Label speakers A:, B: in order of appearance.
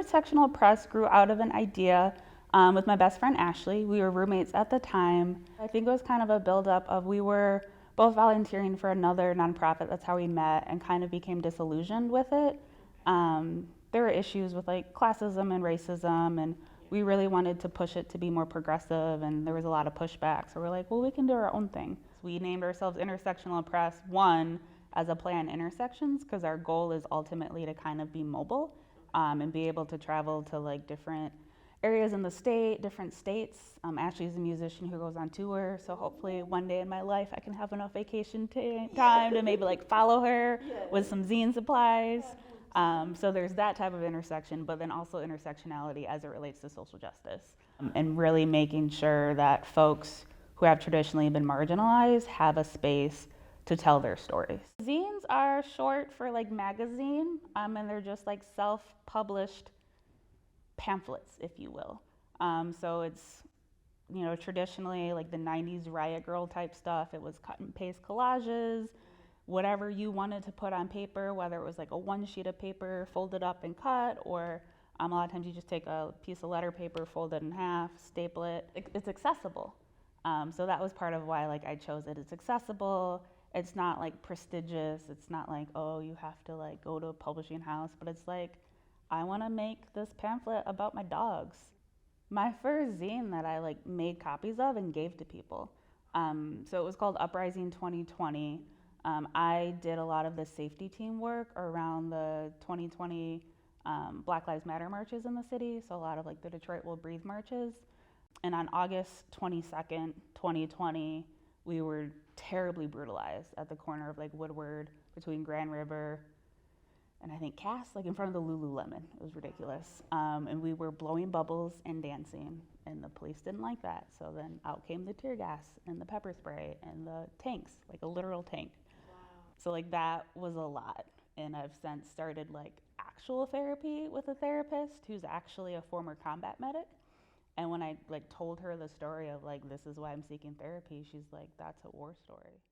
A: Intersectional press grew out of an idea with my best friend Ashley. We were roommates at the time. I think it was kind of a buildup of we were both volunteering for another nonprofit. That's how we met and kind of became disillusioned with it. There were issues with like classism and racism, and we really wanted to push it to be more progressive, and there was a lot of pushback. So we're like, well, we can do our own thing. We named ourselves Intersectional Press, one, as a play on intersections, because our goal is ultimately to kind of be mobile and be able to travel to like different areas in the state, different states. Ashley's a musician who goes on tour, so hopefully one day in my life I can have enough vacation time to maybe like follow her with some zine supplies. So there's that type of intersection, but then also intersectionality as it relates to social justice, and really making sure that folks who have traditionally been marginalized have a space to tell their stories. Zines are short for like magazine, and they're just like self-published pamphlets, if you will. So it's, you know, traditionally like the 90s Riot Girl type stuff. It was cut and paste collages, whatever you wanted to put on paper, whether it was like a one sheet of paper folded up and cut, or a lot of times you just take a piece of letter paper, fold it in half, staple it. It's accessible. So that was part of why like I chose it. It's accessible. It's not like prestigious. It's not like, oh, you have to like go to a publishing house, but it's like, I want to make this pamphlet about my dogs. My first zine that I like made copies of and gave to people. So it was called Uprising 2020. I did a lot of the safety team work around the 2020 Black Lives Matter marches in the city. So a lot of like the Detroit Will Breathe marches. And on August 22nd, 2020, we were terribly brutalized at the corner of like Woodward between Grand River and I think Cass, like in front of the Lululemon. It was ridiculous. And we were blowing bubbles and dancing, and the police didn't like that. So then out came the tear gas and the pepper spray and the tanks, like a literal tank. Wow. So like that was a lot. And I've since started like actual therapy with a therapist who's actually a former combat medic. And when I like told her the story of like, this is why I'm seeking therapy, she's like, that's a war story.